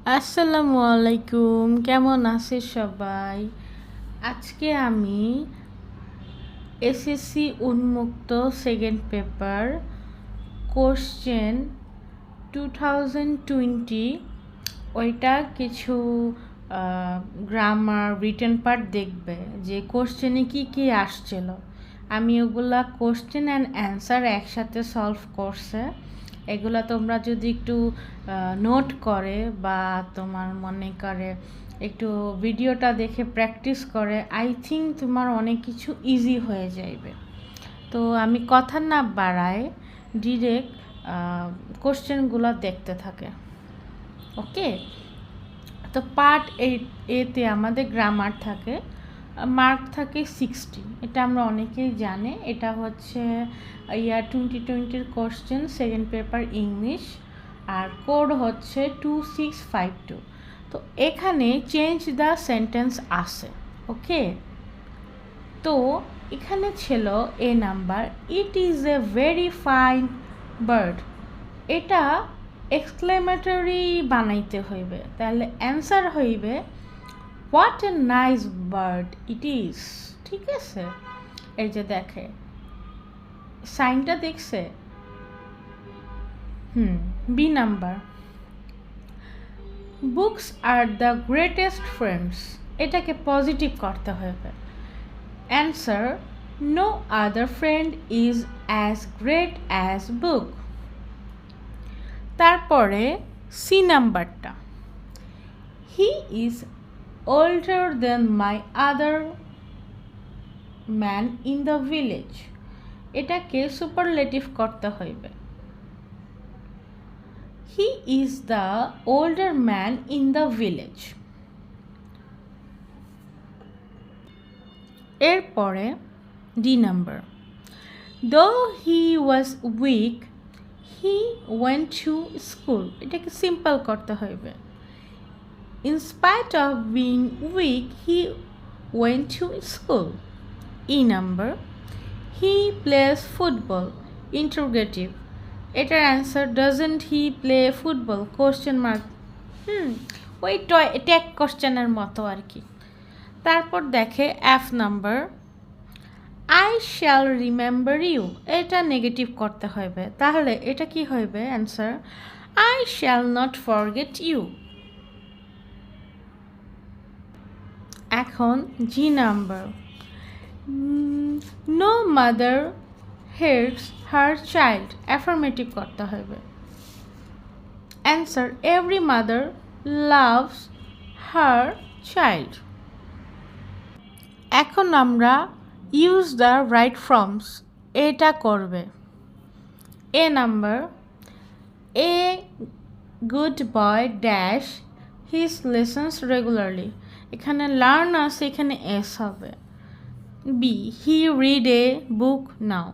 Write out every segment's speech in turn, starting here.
আসসালামু আলাইকুম, কেমন আছে সবাই? আজকে আমি এসএসসি উন্মুক্ত সেকেন্ড পেপার কোশ্চেন 2020 ওইটা কিছু গ্রামার রিটেন পার্ট দেখবে যে কোশ্চেনে কি কি আসছিল। আমি ওগুলা কোশ্চেন অ্যান্ড অ্যান্সার একসাথে সলভ করছে। এগুলা তোমরা যদি একটু নোট করে বা তোমার মনে করে একটু ভিডিওটা দেখে প্র্যাকটিস করে, আই থিঙ্ক তোমার অনেক কিছু ইজি হয়ে যাইবে। তো আমি কথা না বাড়ায় ডিরেক্ট কোশ্চেনগুলো দেখতে থাকে। ওকে, তো পার্ট এতে আমাদের গ্রামার থাকে, মার্ক থাকে 60। এটা আমরা অনেকেই জানে। এটা হচ্ছে ইয়ার 2020 কোশ্চেন, সেকেন্ড পেপার ইংলিশ, আর কোড হচ্ছে 2652। তো এখানে চেঞ্জ দ্য সেন্টেন্স আসে। ওকে, তো এখানে ছিল A number, it is a very fine bird. এটা এক্সক্লেমেটরি বানাইতে হইবে, তাহলে অ্যান্সার হইবে what a nice bird it is. ঠিক আছে, এই যে দেখে সাইনটা দেখছে। B number, books are the greatest friends. এটাকে পজিটিভ করতে হবে। Answer, no other friend is as great as book. তারপরে সি নাম্বারটা, he is older than my other man in the village। এটাকে সুপারলেটিভ করতে হইবে। He is the older man in the village। এরপরে D number, though he was weak he went to school। এটাকে simple করতে হইবে। In spite of being weak, he went to school। E number, he plays football। Interrogative, এটার answer doesn't he play football question mark। ওই tag কোশ্চেনের মতো আর কি। তারপর দেখে F number, I shall remember you. এটা নেগেটিভ করতে হবে, তাহলে এটা কি হইবে answer, I shall not forget you. এখন G number, no mother hates her child. Affirmative করতে হবে। Answer, every mother loves her child. এখন আমরা ইউজ দ্য রাইট ফর্মস এটা করবে। A number, a good boy dash his lessons regularly. এখানে learn আছে, এখানে এস হবে। বি, হি রিড এ বুক নাও।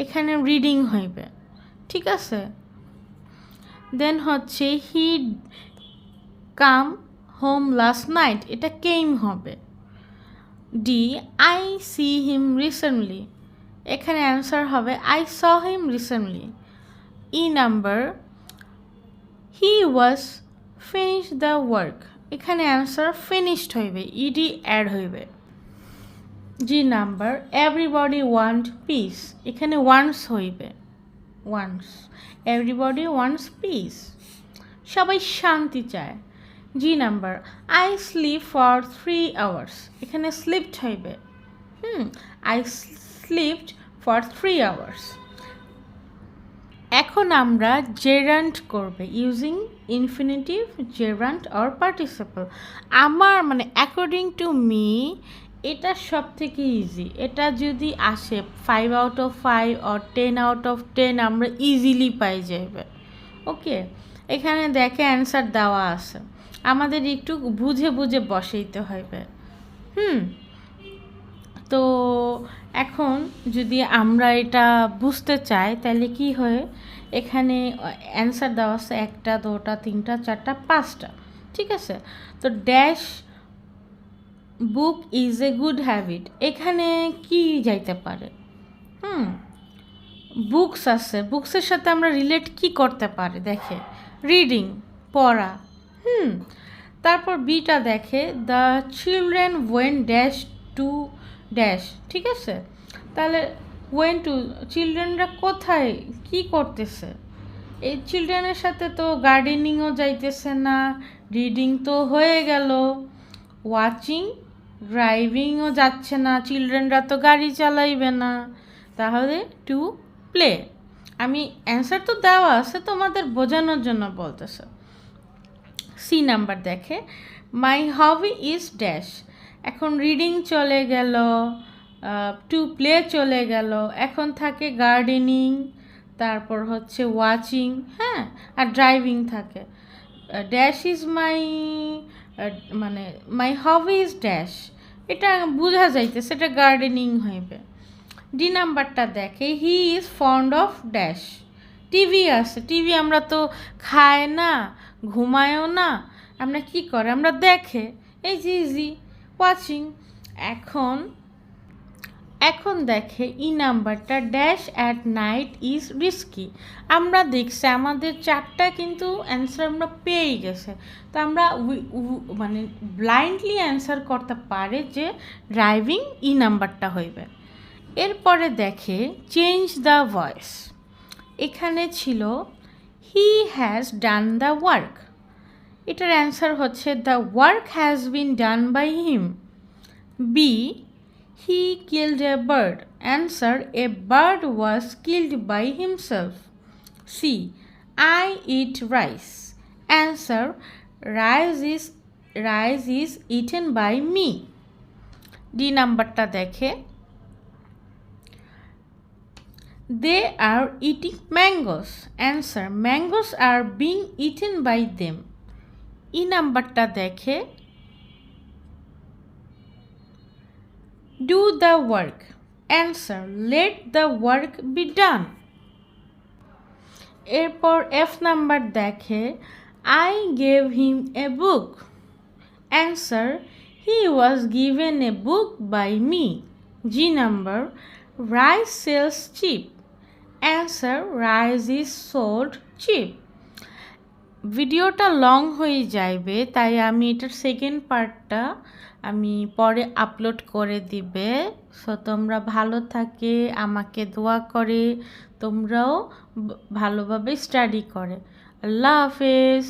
এখানে রিডিং হইবে। ঠিক আছে, দেন হচ্ছে হি কাম হোম লাস্ট নাইট। এটা কেম হবে। D, I see him recently. এখানে অ্যান্সার হবে I saw him recently. E number, he was finish the work. এখানে অ্যান্সার ফিনিশড হইবে, ইডি অ্যাড হইবে। G number, everybody want piece. এখানে ওয়ান্টস হইবে, wants. Everybody wants piece, সবাই শান্তি চায়। G number, I sleep for 3 hours। এখানে slept হইবে, আই স্লিপড ফর 3 hours। এখন আমরা জেরান্ট করবে using infinitive, gerund or participle. আমার মানে অ্যাকর্ডিং টু মি এটা সব থেকে ইজি। এটা যদি আসে 5 out of 5 or 10 out of 10 আমরা ইজিলি পাই যাবে। ওকে, এখানে দেখে অ্যান্সার দেওয়া আছে, আমাদের একটু বুঝে বুঝে বসাইতে হবে। তো এখন যদি আমরা এটা বুঝতে চাই তাহলে কি হয়, এখানে অ্যান্সার দেওয়া আছে 1টা 2টা 3টা 4টা 5টা। ঠিক আছে, তো dash book is a good habit. এখানে কি যাইতে পারে? বুকস আছে, বুকসের সাথে আমরা রিলেট কি করতে পারি? দেখে রিডিং, পড়া। তারপর বিটা দেখে the children when dash to dash, ঠিক আছে? তাহলে ওয়েন টু, চিলড্রেনরা কোথায় কি করতেছে? এই চিলড্রেনের সাথে তো গার্ডেনিংও যাইতেছে না, রিডিং তো হয়ে গেল, ওয়াচিং ড্রাইভিংও যাচ্ছে না, চিলড্রেনরা তো গাড়ি চালাইবে না, তাহলে টু প্লে। আমি অ্যান্সার তো দেওয়া আছে, তোমাদের বোঝানোর জন্য বলতেছে। সি নাম্বার দেখে মাই হবি ইজ ড্যাশ, এখন রিডিং চলে গেল, টু প্লে চলে গেল, এখন থাকে গার্ডেনিং, তারপর হচ্ছে ওয়াচিং, হ্যাঁ, আর ড্রাইভিং থাকে। ড্যাশ ইজ মাই, মানে মাই হবি ইজ ড্যাশ, এটা বোঝা যাইতেছে এটা গার্ডেনিং হইবে। ডি নাম্বারটা দেখে he is fond of dash, TV আছে, টিভি আমরা তো খায় না, ঘুমায়ও না, আমরা কি করে, আমরা দেখে, এই যে ইজি ওয়াচিং। এখন দেখে ই নাম্বারটা dash at night is risky, আমরা দেখছি আমাদের চারটা কিন্তু অ্যান্সার আমরা পেয়েই গেছে, তো আমরা মানে ব্লাইন্ডলি অ্যান্সার করতে পারে যে ড্রাইভিং ই নাম্বারটা হইবে। এরপরে দেখে চেঞ্জ দ্য ভয়েস, এখানে ছিল he has done the work, এটার অ্যান্সার হচ্ছে the work has been done by him. B he killed a bird, answer a bird was killed by himself. C I eat rice, answer rice is eaten by me. D নাম্বারটা দেখে they are eating mangoes, answer mangoes are being eaten by them. ই নাম্বারটা দেখে do the work, answer let the work be done. এরপর F number দেখে I gave him a book, answer he was given a book by me. G number rice sells cheap, answer rice is sold cheap. ভিডিওটা long হয়ে যাইবে, তাই আমি এটার second পার্টটা আমি পরে আপলোড করে দিবে। সো তোমরা ভালো থাকে, আমাকে দোয়া করে, তোমরাও ভালোভাবে স্টাডি করে। আল্লাহ হাফেজ।